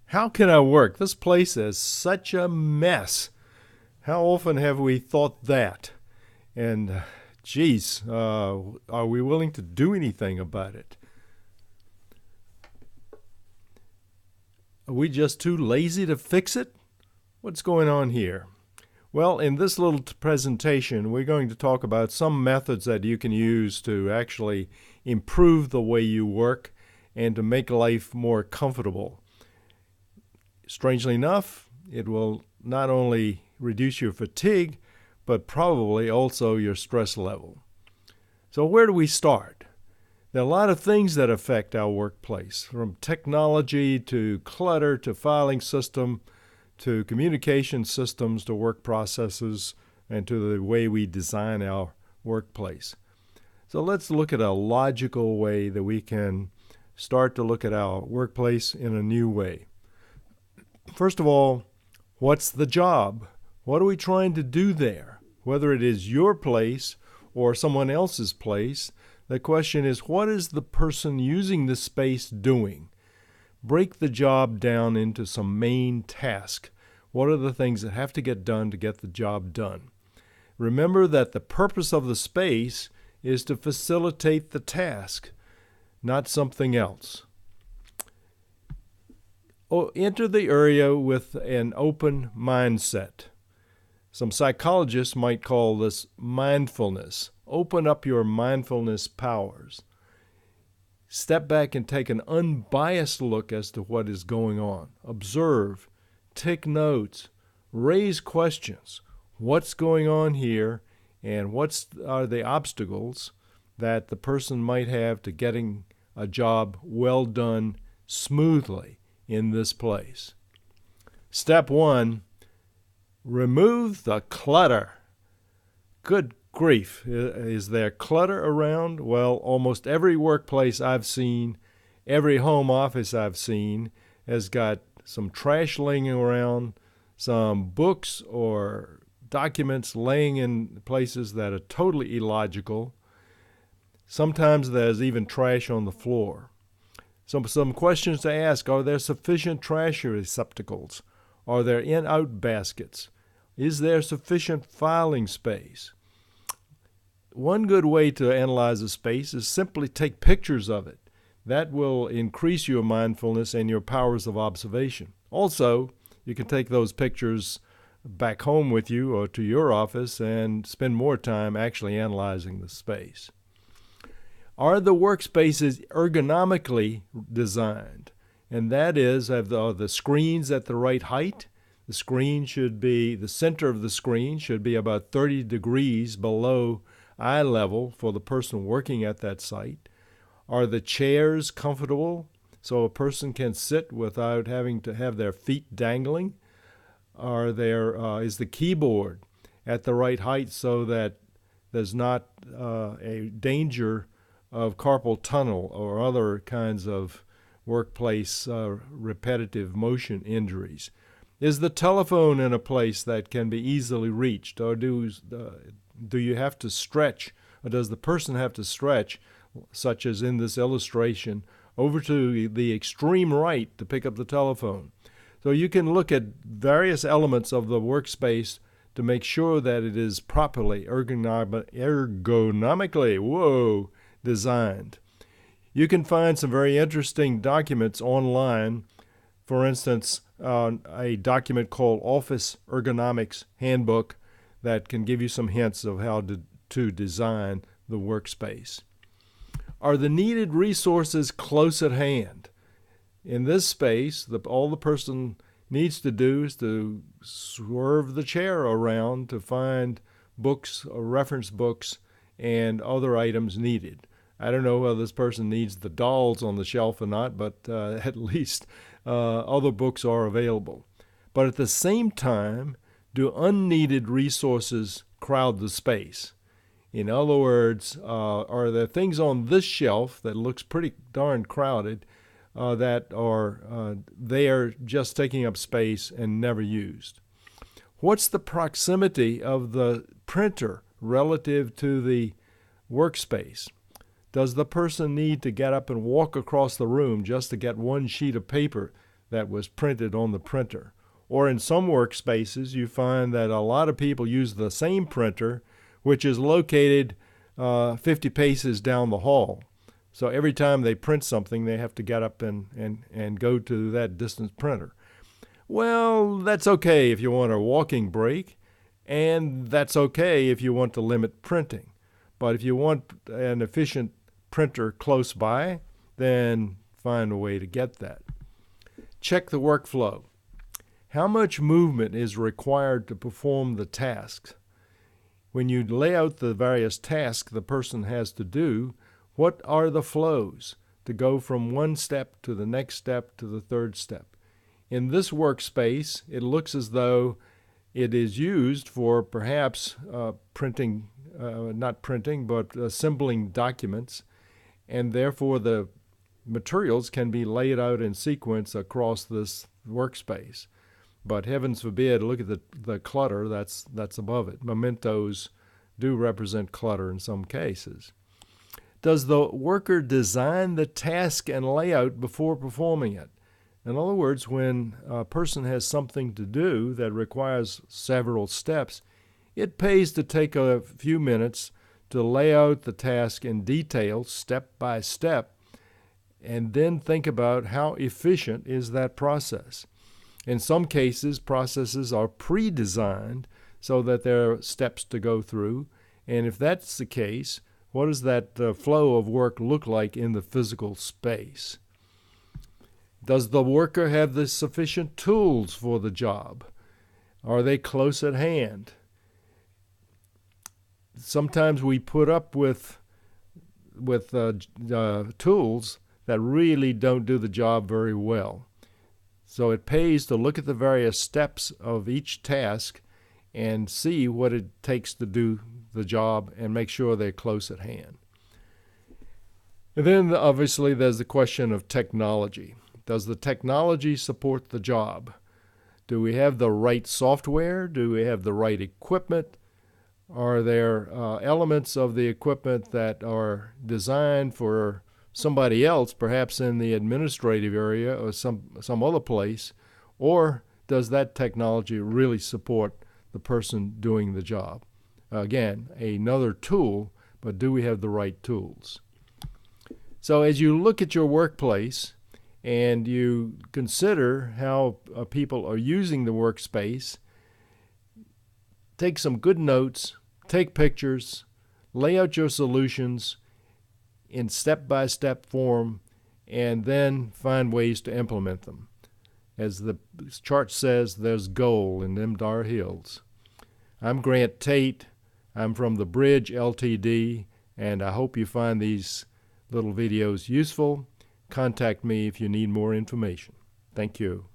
How can I work? This place is such a mess. How often have we thought that? And geez, are we willing to do anything about it? Are we just too lazy to fix it? What's going on here? Well, in this little presentation, we're going to talk about some methods that you can use to actually improve the way you work and to make life more comfortable. Strangely enough, it will not only reduce your fatigue, but probably also your stress level. So where do we start? There are a lot of things that affect our workplace, from technology to clutter to filing system to communication systems to work processes and to the way we design our workplace. So let's look at a logical way that we can start to look at our workplace in a new way. First of all, what's the job? What are we trying to do there? Whether it is your place or someone else's place, the question is, what is the person using the space doing? Break the job down into some main task. What are the things that have to get done to get the job done? Remember that the purpose of the space is to facilitate the task, not something else. Enter the area with an open mindset. Some psychologists might call this mindfulness. Open up your mindfulness powers. Step back and take an unbiased look as to what is going on. Observe, take notes, raise questions. What's going on here, and what are the obstacles that the person might have to getting a job well done smoothly in this place? Step 1, remove the clutter. Good grief, is there clutter around? Well, almost every workplace I've seen, every home office I've seen has got some trash laying around, some books or documents laying in places that are totally illogical. Sometimes there's even trash on the floor. Some questions to ask: are there sufficient trash receptacles? Are there in-out baskets? Is there sufficient filing space? One good way to analyze a space is simply take pictures of it. That will increase your mindfulness and your powers of observation. Also, you can take those pictures back home with you or to your office and spend more time actually analyzing the space. Are the workspaces ergonomically designed? And that is, have the screens at the right height? The center of the screen should be about 30 degrees below eye level for the person working at that site. Are the chairs comfortable so a person can sit without having to have their feet dangling? Is the keyboard at the right height so that there's not a danger of carpal tunnel or other kinds of workplace repetitive motion injuries? Is the telephone in a place that can be easily reached, or do you have to stretch, or does the person have to stretch, such as in this illustration, over to the extreme right to pick up the telephone? So you can look at various elements of the workspace to make sure that it is properly ergonomically designed. You can find some very interesting documents online. For instance, a document called Office Ergonomics Handbook that can give you some hints of how to design the workspace. Are the needed resources close at hand? In this space, all the person needs to do is to swerve the chair around to find books or reference books and other items needed. I don't know whether this person needs the dolls on the shelf or not, but at least other books are available. But at the same time, do unneeded resources crowd the space? In other words, are there things on this shelf that looks pretty darn crowded that are there just taking up space and never used? What's the proximity of the printer relative to the workspace? Does the person need to get up and walk across the room just to get one sheet of paper that was printed on the printer. Or in some workspaces, you find that a lot of people use the same printer, which is located 50 paces down the hall. So every time they print something, they have to get up and go to that distant printer. Well, that's okay if you want a walking break, and that's okay if you want to limit printing. But if you want an efficient printer close by, then find a way to get that. Check the workflow. How much movement is required to perform the tasks? When you lay out the various tasks the person has to do, what are the flows to go from one step to the next step to the third step? In this workspace, it looks as though it is used for perhaps printing, not printing, but assembling documents, and therefore the materials can be laid out in sequence across this workspace. But heavens forbid, look at the clutter that's above it. Mementos do represent clutter in some cases. Does the worker design the task and layout before performing it? In other words, when a person has something to do that requires several steps, it pays to take a few minutes to lay out the task in detail, step by step, and then think about how efficient is that process. In some cases, processes are pre-designed so that there are steps to go through. And if that's the case, what does that flow of work look like in the physical space? Does the worker have the sufficient tools for the job? Are they close at hand? Sometimes we put up with tools that really don't do the job very well. So it pays to look at the various steps of each task and see what it takes to do the job and make sure they're close at hand. And then obviously there's the question of technology. Does the technology support the job? Do we have the right software? Do we have the right equipment? Are there elements of the equipment that are designed for somebody else, perhaps in the administrative area or some other place? Or does that technology really support the person doing the job? Again, another tool, but do we have the right tools? So as you look at your workplace and you consider how people are using the workspace, take some good notes, take pictures, lay out your solutions in step-by-step form, and then find ways to implement them. As the chart says, there's gold in them dar hills. I'm Grant Tate. I'm from The Bridge Ltd., and I hope you find these little videos useful. Contact me if you need more information. Thank you.